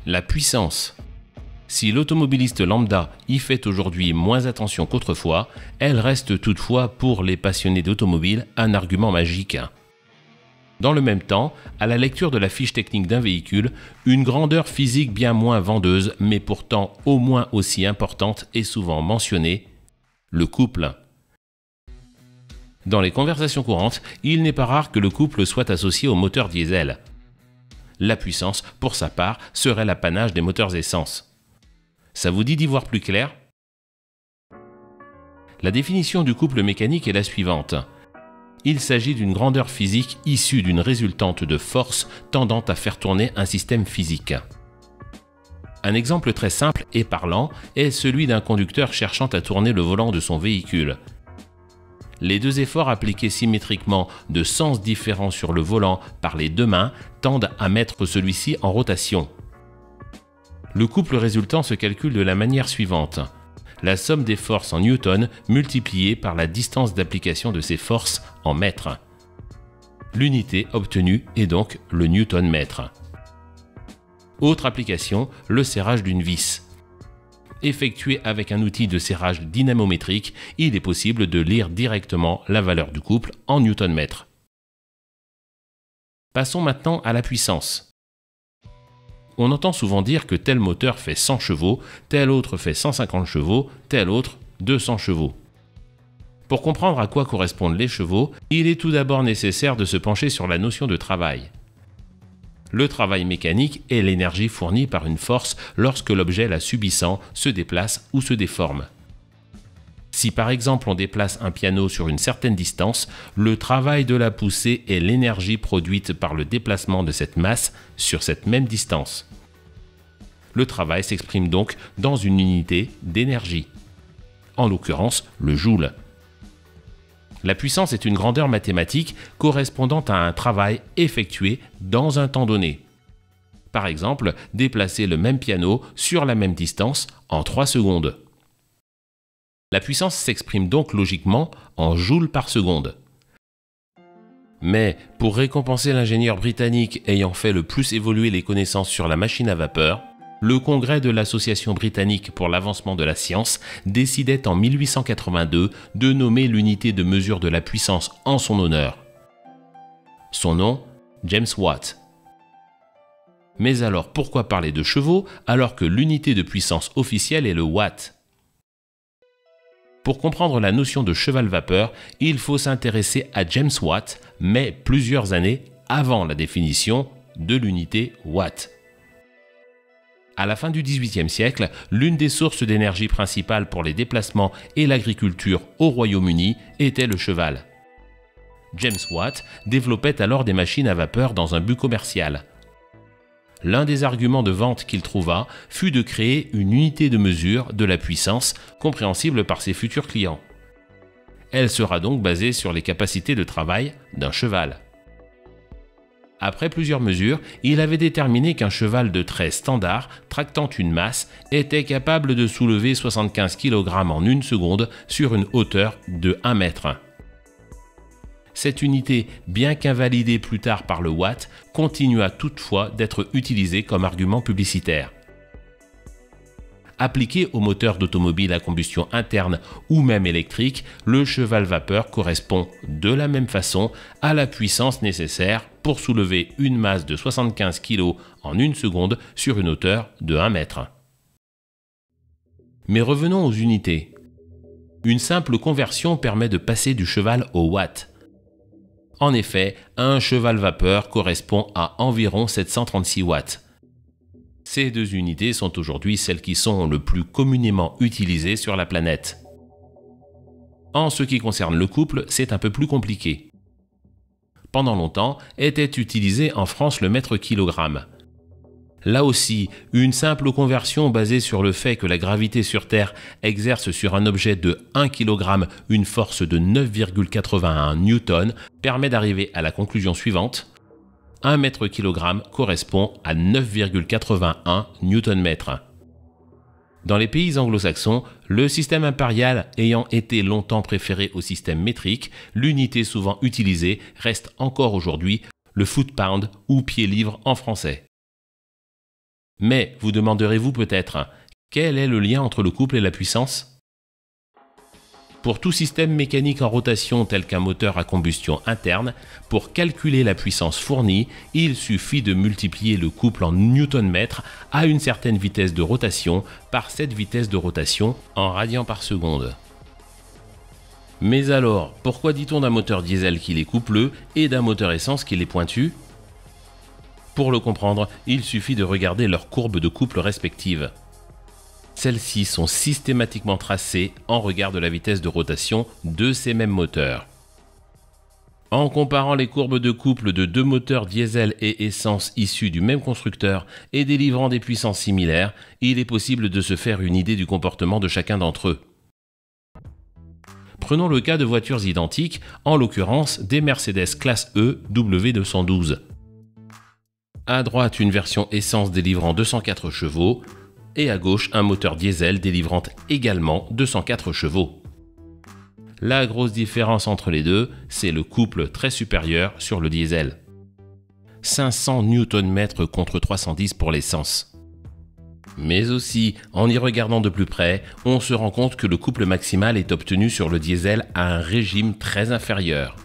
La puissance. Si l'automobiliste lambda y fait aujourd'hui moins attention qu'autrefois, elle reste toutefois pour les passionnés d'automobile un argument magique. Dans le même temps, à la lecture de la fiche technique d'un véhicule, une grandeur physique bien moins vendeuse, mais pourtant au moins aussi importante est souvent mentionnée, le couple. Dans les conversations courantes, il n'est pas rare que le couple soit associé au moteur diesel. La puissance, pour sa part, serait l'apanage des moteurs essence. Ça vous dit d'y voir plus clair? La définition du couple mécanique est la suivante. Il s'agit d'une grandeur physique issue d'une résultante de force tendant à faire tourner un système physique. Un exemple très simple et parlant est celui d'un conducteur cherchant à tourner le volant de son véhicule. Les deux efforts appliqués symétriquement de sens différents sur le volant par les deux mains tendent à mettre celui-ci en rotation. Le couple résultant se calcule de la manière suivante. La somme des forces en newtons multipliée par la distance d'application de ces forces en mètres. L'unité obtenue est donc le newton-mètre. Autre application, le serrage d'une vis. Effectué avec un outil de serrage dynamométrique, il est possible de lire directement la valeur du couple en newton-mètre. Passons maintenant à la puissance. On entend souvent dire que tel moteur fait 100 chevaux, tel autre fait 150 chevaux, tel autre 200 chevaux. Pour comprendre à quoi correspondent les chevaux, il est tout d'abord nécessaire de se pencher sur la notion de travail. Le travail mécanique est l'énergie fournie par une force lorsque l'objet la subissant se déplace ou se déforme. Si par exemple on déplace un piano sur une certaine distance, le travail de la poussée est l'énergie produite par le déplacement de cette masse sur cette même distance. Le travail s'exprime donc dans une unité d'énergie, en l'occurrence le joule. La puissance est une grandeur mathématique correspondant à un travail effectué dans un temps donné. Par exemple, déplacer le même piano sur la même distance en 3 secondes. La puissance s'exprime donc logiquement en joules par seconde. Mais pour récompenser l'ingénieur britannique ayant fait le plus évoluer les connaissances sur la machine à vapeur, le congrès de l'Association britannique pour l'avancement de la science décidait en 1882 de nommer l'unité de mesure de la puissance en son honneur. Son nom, James Watt. Mais alors pourquoi parler de chevaux alors que l'unité de puissance officielle est le watt? Pour comprendre la notion de cheval-vapeur, il faut s'intéresser à James Watt, mais plusieurs années avant la définition de l'unité watt. À la fin du XVIIIe siècle, l'une des sources d'énergie principales pour les déplacements et l'agriculture au Royaume-Uni était le cheval. James Watt développait alors des machines à vapeur dans un but commercial. L'un des arguments de vente qu'il trouva fut de créer une unité de mesure de la puissance compréhensible par ses futurs clients. Elle sera donc basée sur les capacités de travail d'un cheval. Après plusieurs mesures, il avait déterminé qu'un cheval de trait standard, tractant une masse, était capable de soulever 75 kg en 1 seconde sur une hauteur de 1 mètre. Cette unité, bien qu'invalidée plus tard par le watt, continua toutefois d'être utilisée comme argument publicitaire. Appliqué aux moteurs d'automobile à combustion interne ou même électrique, le cheval-vapeur correspond de la même façon à la puissance nécessaire pour soulever une masse de 75 kg en 1 seconde sur une hauteur de 1 mètre. Mais revenons aux unités. Une simple conversion permet de passer du cheval au watt. En effet, un cheval-vapeur correspond à environ 736 watts. Ces deux unités sont aujourd'hui celles qui sont le plus communément utilisées sur la planète. En ce qui concerne le couple, c'est un peu plus compliqué. Pendant longtemps, était utilisé en France le mètre-kilogramme. Là aussi, une simple conversion basée sur le fait que la gravité sur Terre exerce sur un objet de 1 kg une force de 9,81 newtons permet d'arriver à la conclusion suivante. 1 mètre-kilogramme correspond à 9,81 newton-mètre. Dans les pays anglo-saxons, le système impérial ayant été longtemps préféré au système métrique, l'unité souvent utilisée reste encore aujourd'hui le foot-pound ou pied-livre en français. Mais vous demanderez-vous peut-être, quel est le lien entre le couple et la puissance? Pour tout système mécanique en rotation tel qu'un moteur à combustion interne, pour calculer la puissance fournie, il suffit de multiplier le couple en newton-mètre à une certaine vitesse de rotation par cette vitesse de rotation en radians par seconde. Mais alors, pourquoi dit-on d'un moteur diesel qu'il est coupleux et d'un moteur essence qu'il est pointu? Pour le comprendre, il suffit de regarder leurs courbes de couple respectives. Celles-ci sont systématiquement tracées en regard de la vitesse de rotation de ces mêmes moteurs. En comparant les courbes de couple de deux moteurs diesel et essence issus du même constructeur et délivrant des puissances similaires, il est possible de se faire une idée du comportement de chacun d'entre eux. Prenons le cas de voitures identiques, en l'occurrence des Mercedes classe E W212. À droite, une version essence délivrant 204 chevaux, et à gauche un moteur diesel délivrant également 204 chevaux. La grosse différence entre les deux, c'est le couple très supérieur sur le diesel. 500 Nm contre 310 pour l'essence. Mais aussi, en y regardant de plus près, on se rend compte que le couple maximal est obtenu sur le diesel à un régime très inférieur.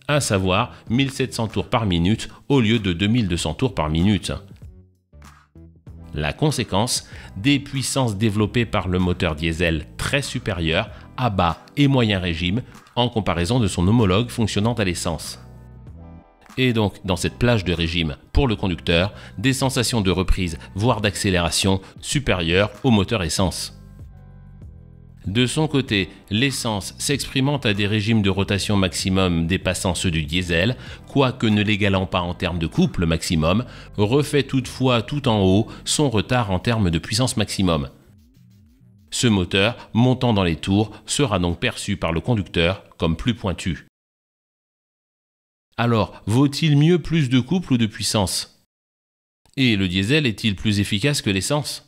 À savoir 1700 tours par minute au lieu de 2200 tours par minute. La conséquence, des puissances développées par le moteur diesel très supérieures à bas et moyen régime en comparaison de son homologue fonctionnant à l'essence. Et donc, dans cette plage de régime pour le conducteur, des sensations de reprise, voire d'accélération supérieures au moteur essence. De son côté, l'essence s'exprimant à des régimes de rotation maximum dépassant ceux du diesel, quoique ne l'égalant pas en termes de couple maximum, refait toutefois tout en haut son retard en termes de puissance maximum. Ce moteur, montant dans les tours, sera donc perçu par le conducteur comme plus pointu. Alors, vaut-il mieux plus de couple ou de puissance? Et le diesel est-il plus efficace que l'essence?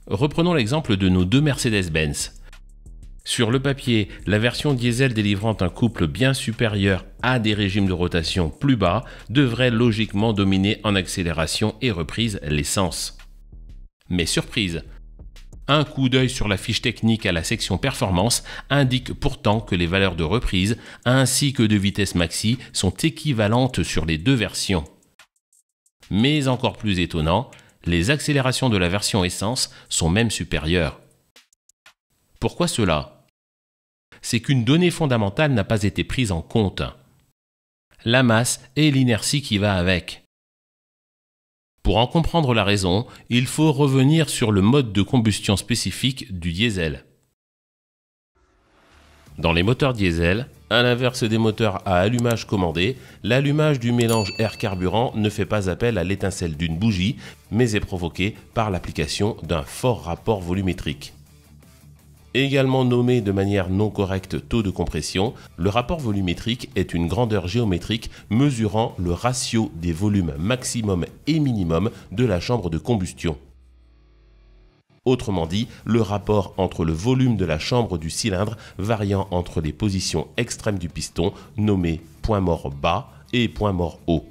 Reprenons l'exemple de nos deux Mercedes-Benz. Sur le papier, la version diesel délivrant un couple bien supérieur à des régimes de rotation plus bas devrait logiquement dominer en accélération et reprise l'essence. Mais surprise! Un coup d'œil sur la fiche technique à la section performance indique pourtant que les valeurs de reprise ainsi que de vitesse maxi sont équivalentes sur les deux versions. Mais encore plus étonnant, les accélérations de la version essence sont même supérieures. Pourquoi cela? C'est qu'une donnée fondamentale n'a pas été prise en compte. La masse et l'inertie qui va avec. Pour en comprendre la raison, il faut revenir sur le mode de combustion spécifique du diesel. Dans les moteurs diesel, à l'inverse des moteurs à allumage commandé, l'allumage du mélange air-carburant ne fait pas appel à l'étincelle d'une bougie, mais est provoqué par l'application d'un fort rapport volumétrique. Également nommé de manière non correcte taux de compression, le rapport volumétrique est une grandeur géométrique mesurant le ratio des volumes maximum et minimum de la chambre de combustion. Autrement dit, le rapport entre le volume de la chambre du cylindre variant entre les positions extrêmes du piston, nommé point mort bas et point mort haut.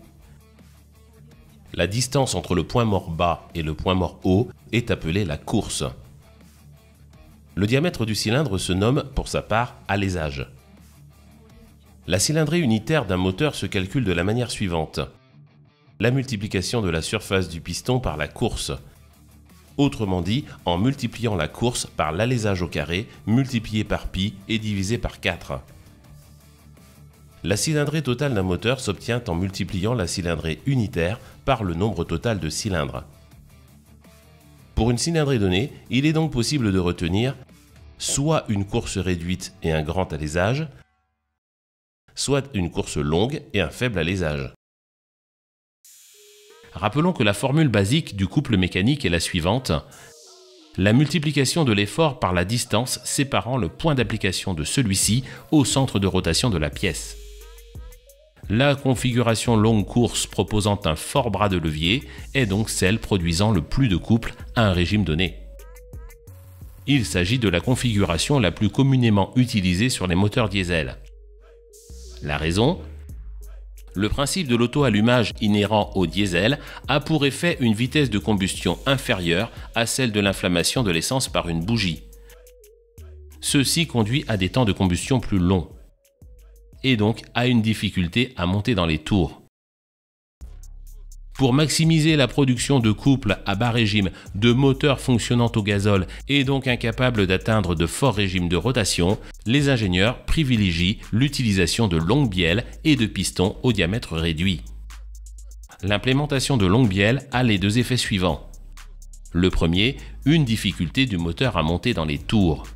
La distance entre le point mort bas et le point mort haut est appelée la course. Le diamètre du cylindre se nomme, pour sa part, alésage. La cylindrée unitaire d'un moteur se calcule de la manière suivante. La multiplication de la surface du piston par la course. Autrement dit, en multipliant la course par l'alésage au carré, multiplié par pi et divisé par 4. La cylindrée totale d'un moteur s'obtient en multipliant la cylindrée unitaire par le nombre total de cylindres. Pour une cylindrée donnée, il est donc possible de retenir soit une course réduite et un grand alésage, soit une course longue et un faible alésage. Rappelons que la formule basique du couple mécanique est la suivante. La multiplication de l'effort par la distance séparant le point d'application de celui-ci au centre de rotation de la pièce. La configuration longue course proposant un fort bras de levier est donc celle produisant le plus de couple à un régime donné. Il s'agit de la configuration la plus communément utilisée sur les moteurs diesel. La raison ? Le principe de l'auto-allumage inhérent au diesel a pour effet une vitesse de combustion inférieure à celle de l'inflammation de l'essence par une bougie. Ceci conduit à des temps de combustion plus longs et donc à une difficulté à monter dans les tours. Pour maximiser la production de couples à bas régime de moteurs fonctionnant au gazole et donc incapables d'atteindre de forts régimes de rotation, les ingénieurs privilégient l'utilisation de longues bielles et de pistons au diamètre réduit. L'implémentation de longues bielles a les deux effets suivants. Le premier, une difficulté du moteur à monter dans les tours.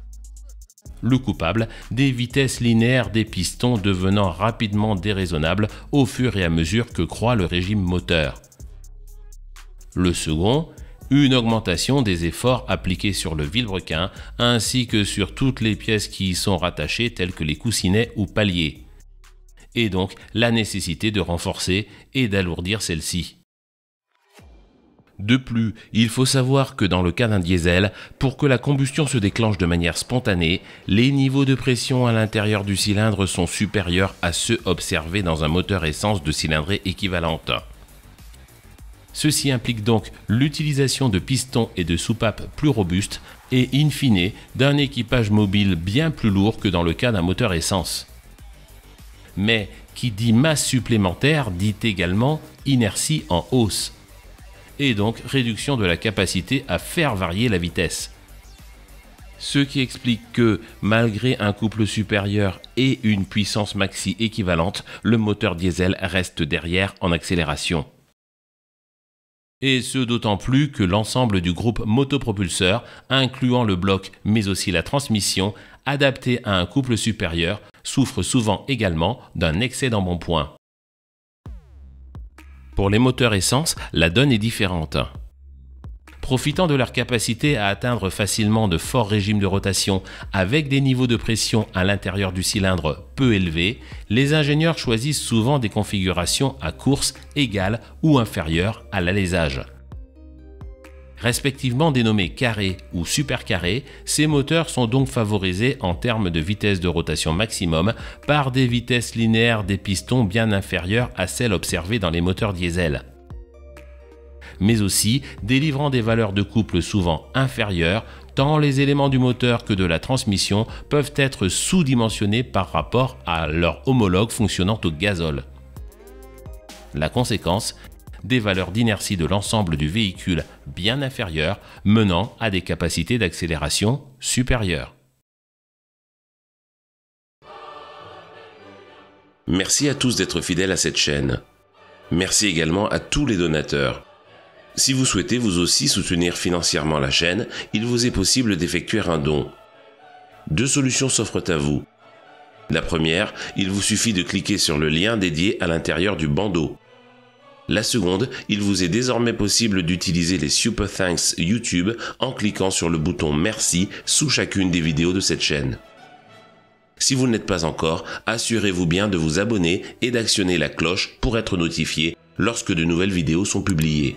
Le coupable, des vitesses linéaires des pistons devenant rapidement déraisonnables au fur et à mesure que croît le régime moteur. Le second, une augmentation des efforts appliqués sur le vilebrequin ainsi que sur toutes les pièces qui y sont rattachées telles que les coussinets ou paliers, et donc la nécessité de renforcer et d'alourdir celle-ci. De plus, il faut savoir que dans le cas d'un diesel, pour que la combustion se déclenche de manière spontanée, les niveaux de pression à l'intérieur du cylindre sont supérieurs à ceux observés dans un moteur essence de cylindrée équivalente. Ceci implique donc l'utilisation de pistons et de soupapes plus robustes et, in fine, d'un équipage mobile bien plus lourd que dans le cas d'un moteur essence. Mais qui dit masse supplémentaire dit également inertie en hausse, et donc réduction de la capacité à faire varier la vitesse. Ce qui explique que, malgré un couple supérieur et une puissance maxi équivalente, le moteur diesel reste derrière en accélération. Et ce d'autant plus que l'ensemble du groupe motopropulseur, incluant le bloc mais aussi la transmission, adapté à un couple supérieur, souffre souvent également d'un excès d'embonpoint. Pour les moteurs essence, la donne est différente. Profitant de leur capacité à atteindre facilement de forts régimes de rotation avec des niveaux de pression à l'intérieur du cylindre peu élevés, les ingénieurs choisissent souvent des configurations à course égale ou inférieure à l'alésage. Respectivement dénommés carré ou supercarré, ces moteurs sont donc favorisés en termes de vitesse de rotation maximum par des vitesses linéaires des pistons bien inférieures à celles observées dans les moteurs diesel, mais aussi délivrant des valeurs de couple souvent inférieures, tant les éléments du moteur que de la transmission peuvent être sous-dimensionnés par rapport à leur homologue fonctionnant au gazole. La conséquence, des valeurs d'inertie de l'ensemble du véhicule bien inférieures, menant à des capacités d'accélération supérieures. Merci à tous d'être fidèles à cette chaîne. Merci également à tous les donateurs. Si vous souhaitez vous aussi soutenir financièrement la chaîne, il vous est possible d'effectuer un don. Deux solutions s'offrent à vous. La première, il vous suffit de cliquer sur le lien dédié à l'intérieur du bandeau. La seconde, il vous est désormais possible d'utiliser les Super Thanks YouTube en cliquant sur le bouton Merci sous chacune des vidéos de cette chaîne. Si vous ne l'êtes pas encore, assurez-vous bien de vous abonner et d'actionner la cloche pour être notifié lorsque de nouvelles vidéos sont publiées.